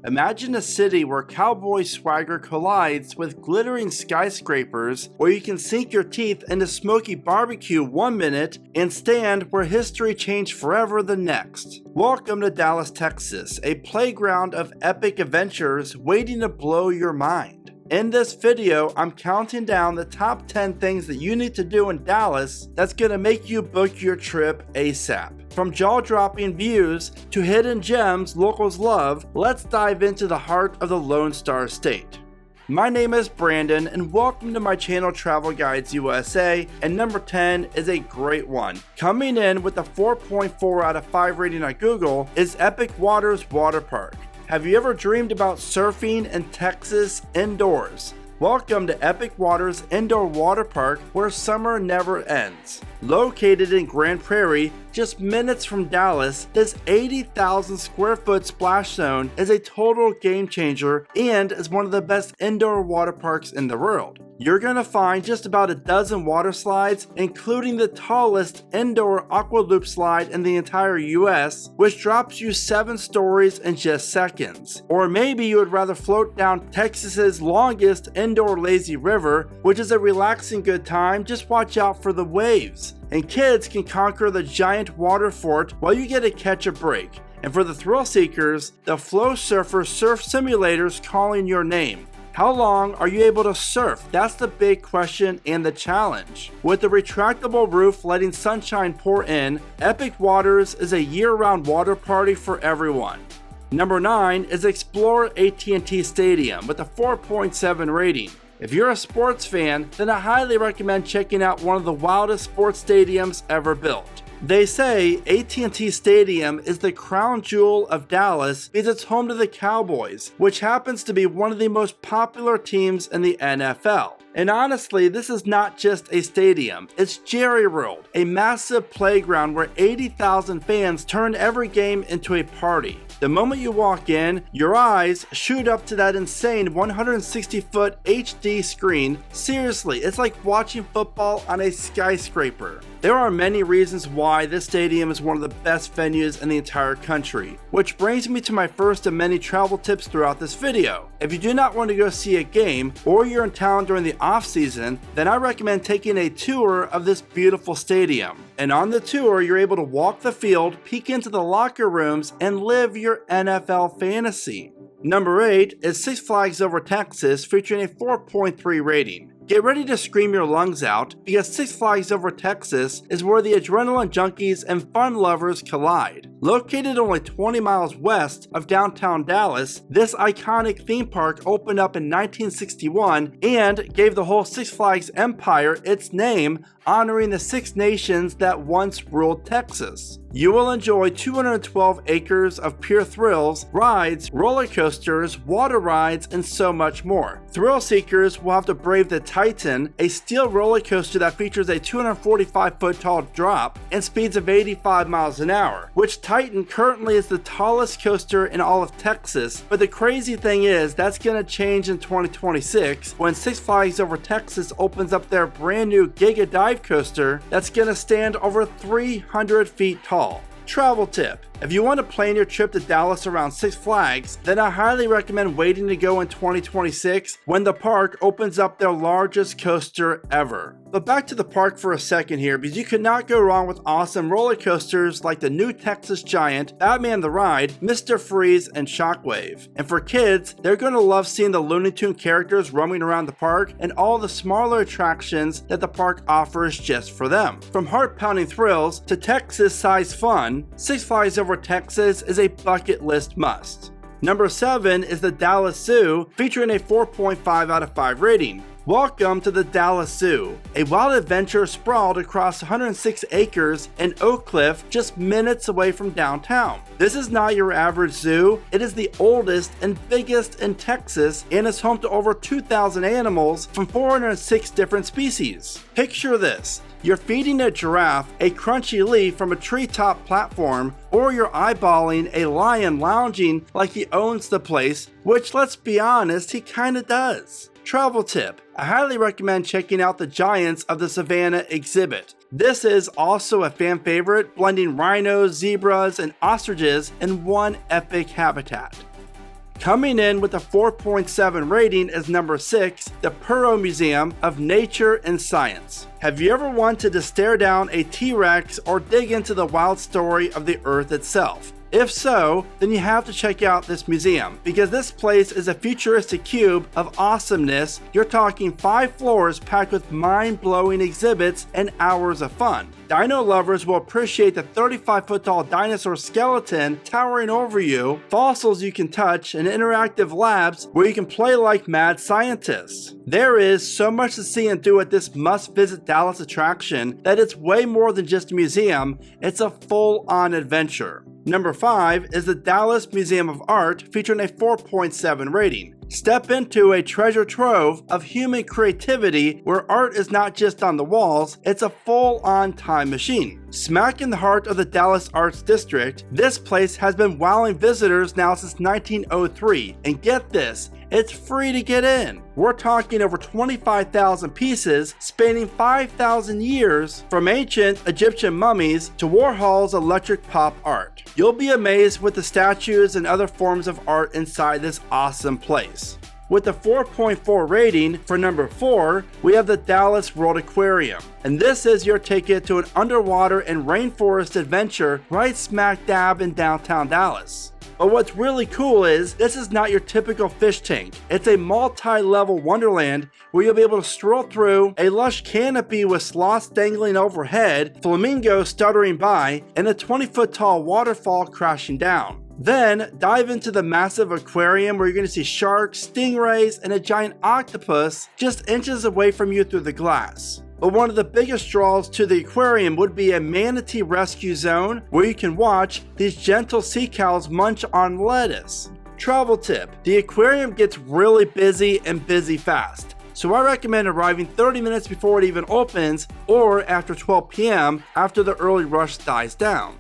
Imagine a city where cowboy swagger collides with glittering skyscrapers, where you can sink your teeth into smoky barbecue one minute and stand where history changed forever the next. Welcome to Dallas, Texas, a playground of epic adventures waiting to blow your mind. In this video, I'm counting down the top 10 things that you need to do in Dallas that's gonna make you book your trip ASAP. From jaw-dropping views to hidden gems locals love, let's dive into the heart of the Lone Star State. My name is Brandon and welcome to my channel Travel Guides USA, and number 10 is a great one. Coming in with a 4.4 out of 5 rating on Google is Epic Waters Waterpark. Have you ever dreamed about surfing in Texas indoors? Welcome to Epic Waters Indoor Waterpark, where summer never ends. Located in Grand Prairie, just minutes from Dallas, this 80,000 square foot splash zone is a total game changer and is one of the best indoor water parks in the world. You're going to find just about a dozen water slides, including the tallest indoor aqua loop slide in the entire US, which drops you 7 stories in just seconds. Or maybe you would rather float down Texas's longest indoor lazy river, which is a relaxing good time. Just watch out for the waves. And kids can conquer the giant water fort while you get to catch a break. And for the thrill seekers, the Flow Surfer surf simulators calling your name. How long are you able to surf? That's the big question and the challenge. With the retractable roof letting sunshine pour in, Epic Waters is a year-round water party for everyone. Number 9 is explore AT&T Stadium with a 4.7 rating. If you're a sports fan, then I highly recommend checking out one of the wildest sports stadiums ever built. They say AT&T Stadium is the crown jewel of Dallas because it's home to the Cowboys, which happens to be one of the most popular teams in the NFL. And honestly, this is not just a stadium, it's Jerry World, a massive playground where 80,000 fans turn every game into a party. The moment you walk in, your eyes shoot up to that insane 160-foot HD screen. Seriously, it's like watching football on a skyscraper. There are many reasons why this stadium is one of the best venues in the entire country, which brings me to my first of many travel tips throughout this video. If you do not want to go see a game, or you're in town during the off season, then I recommend taking a tour of this beautiful stadium. And on the tour, you're able to walk the field, peek into the locker rooms, and live your NFL fantasy. Number 8 is Six Flags Over Texas, featuring a 4.3 rating. Get ready to scream your lungs out because Six Flags Over Texas is where the adrenaline junkies and fun lovers collide. Located only 20 miles west of downtown Dallas, this iconic theme park opened up in 1961 and gave the whole Six Flags empire its name, honoring the 6 nations that once ruled Texas. You will enjoy 212 acres of pure thrills, rides, roller coasters, water rides, and so much more. Thrill seekers will have to brave the Titan, a steel roller coaster that features a 245-foot tall drop and speeds of 85 miles an hour, which Titan currently is the tallest coaster in all of Texas. But the crazy thing is, that's going to change in 2026 when Six Flags Over Texas opens up their brand new Giga Dive coaster that's going to stand over 300 feet tall. Travel tip: if you want to plan your trip to Dallas around Six Flags, then I highly recommend waiting to go in 2026 when the park opens up their largest coaster ever. But back to the park for a second here, because you could not go wrong with awesome roller coasters like the new Texas Giant, Batman the Ride, Mr. Freeze, and Shockwave. And for kids, they're going to love seeing the Looney Tunes characters roaming around the park and all the smaller attractions that the park offers just for them. From heart-pounding thrills to Texas-sized fun, Six Flags Over Texas is a bucket list must. Number 7 is the Dallas Zoo, featuring a 4.5 out of 5 rating. Welcome to the Dallas Zoo, a wild adventure sprawled across 106 acres in Oak Cliff, just minutes away from downtown. This is not your average zoo. It is the oldest and biggest in Texas and is home to over 2,000 animals from 406 different species. Picture this: you're feeding a giraffe a crunchy leaf from a treetop platform, or you're eyeballing a lion lounging like he owns the place, which, let's be honest, he kinda does. Travel tip: I highly recommend checking out the Giants of the Savannah exhibit. This is also a fan favorite, blending rhinos, zebras, and ostriches in one epic habitat. Coming in with a 4.7 rating is number 6, the Perot Museum of Nature and Science. Have you ever wanted to stare down a T-Rex or dig into the wild story of the Earth itself? If so, then you have to check out this museum, because this place is a futuristic cube of awesomeness. You're talking 5 floors packed with mind-blowing exhibits and hours of fun. Dino lovers will appreciate the 35-foot tall dinosaur skeleton towering over you, fossils you can touch, and interactive labs where you can play like mad scientists. There is so much to see and do at this must-visit Dallas attraction that it's way more than just a museum, it's a full-on adventure. Number 5 is the Dallas Museum of Art, featuring a 4.7 rating. Step into a treasure trove of human creativity where art is not just on the walls, it's a full-on time machine. Smack in the heart of the Dallas Arts District, this place has been wowing visitors now since 1903, and get this, it's free to get in. We're talking over 25,000 pieces spanning 5,000 years, from ancient Egyptian mummies to Warhol's electric pop art. You'll be amazed with the statues and other forms of art inside this awesome place. With a 4.4 rating for number 4, we have the Dallas World Aquarium. And this is your ticket to an underwater and rainforest adventure right smack dab in downtown Dallas. But what's really cool is, this is not your typical fish tank. It's a multi-level wonderland where you'll be able to stroll through a lush canopy with sloths dangling overhead, flamingos stuttering by, and a 20-foot tall waterfall crashing down. Then, dive into the massive aquarium where you're going to see sharks, stingrays, and a giant octopus just inches away from you through the glass. But one of the biggest draws to the aquarium would be a manatee rescue zone where you can watch these gentle sea cows munch on lettuce. Travel tip: the aquarium gets really busy and busy fast. So I recommend arriving 30 minutes before it even opens, or after 12 p.m. after the early rush dies down.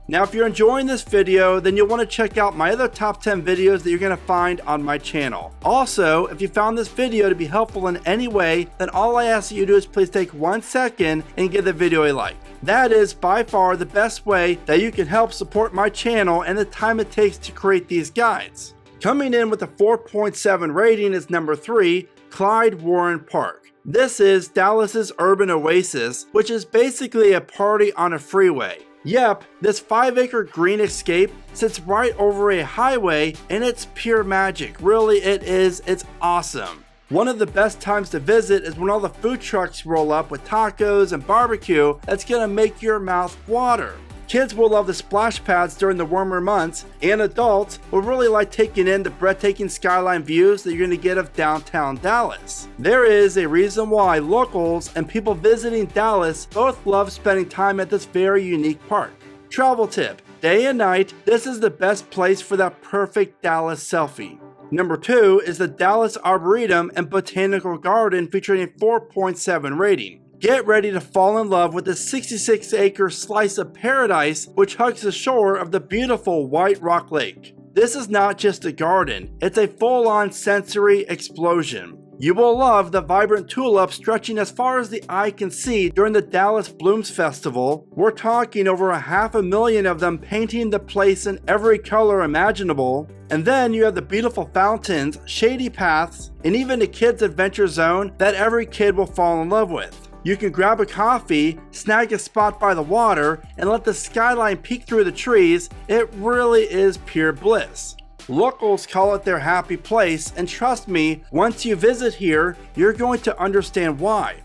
Now, if you're enjoying this video, then you'll want to check out my other top 10 videos that you're going to find on my channel. Also, if you found this video to be helpful in any way, then all I ask that you do is please take 1 second and give the video a like. That is by far the best way that you can help support my channel and the time it takes to create these guides. Coming in with a 4.7 rating is number 3, Klyde Warren Park. This is Dallas's urban oasis, which is basically a party on a freeway. Yep, this 5-acre green escape sits right over a highway, and it's pure magic. Really, it is. It's awesome. One of the best times to visit is when all the food trucks roll up with tacos and barbecue that's gonna make your mouth water. Kids will love the splash pads during the warmer months, and adults will really like taking in the breathtaking skyline views that you're going to get of downtown Dallas. There is a reason why locals and people visiting Dallas both love spending time at this very unique park. Travel tip: day and night, this is the best place for that perfect Dallas selfie. Number 2 is the Dallas Arboretum and Botanical Garden, featuring a 4.7 rating. Get ready to fall in love with the 66-acre slice of paradise which hugs the shore of the beautiful White Rock Lake. This is not just a garden, it's a full-on sensory explosion. You will love the vibrant tulips stretching as far as the eye can see during the Dallas Blooms Festival. We're talking over 500,000 of them painting the place in every color imaginable. And then you have the beautiful fountains, shady paths, and even a kids' adventure zone that every kid will fall in love with. You can grab a coffee, snag a spot by the water, and let the skyline peek through the trees. It really is pure bliss. Locals call it their happy place, and trust me, once you visit here, you're going to understand why.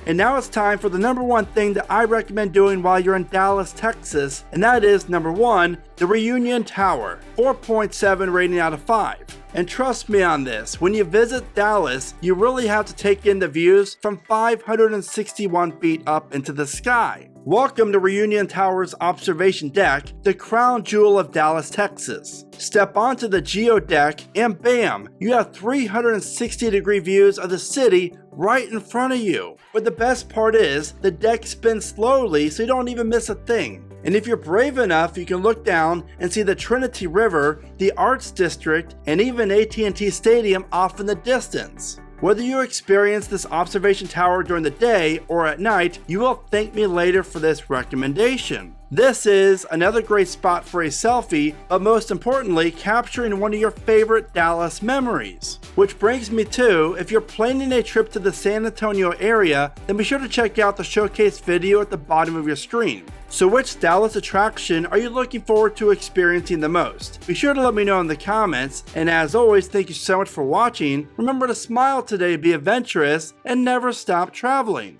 And now it's time for the number 1 thing that I recommend doing while you're in Dallas, Texas, and that is number 1, the Reunion Tower, 4.7 rating out of 5. And trust me on this, when you visit Dallas, you really have to take in the views from 561 feet up into the sky. Welcome to Reunion Tower's observation deck, the crown jewel of Dallas, Texas. Step onto the geo deck and bam, you have 360-degree views of the city right in front of you. But the best part is, the deck spins slowly so you don't even miss a thing. And if you're brave enough, you can look down and see the Trinity River, the Arts District, and even AT&T Stadium off in the distance. Whether you experience this observation tower during the day or at night, you will thank me later for this recommendation. This is another great spot for a selfie, but most importantly, capturing one of your favorite Dallas memories. Which brings me to, if you're planning a trip to the San Antonio area, then be sure to check out the showcase video at the bottom of your screen. So which Dallas attraction are you looking forward to experiencing the most? Be sure to let me know in the comments, and as always, thank you so much for watching. Remember to smile today, be adventurous, and never stop traveling.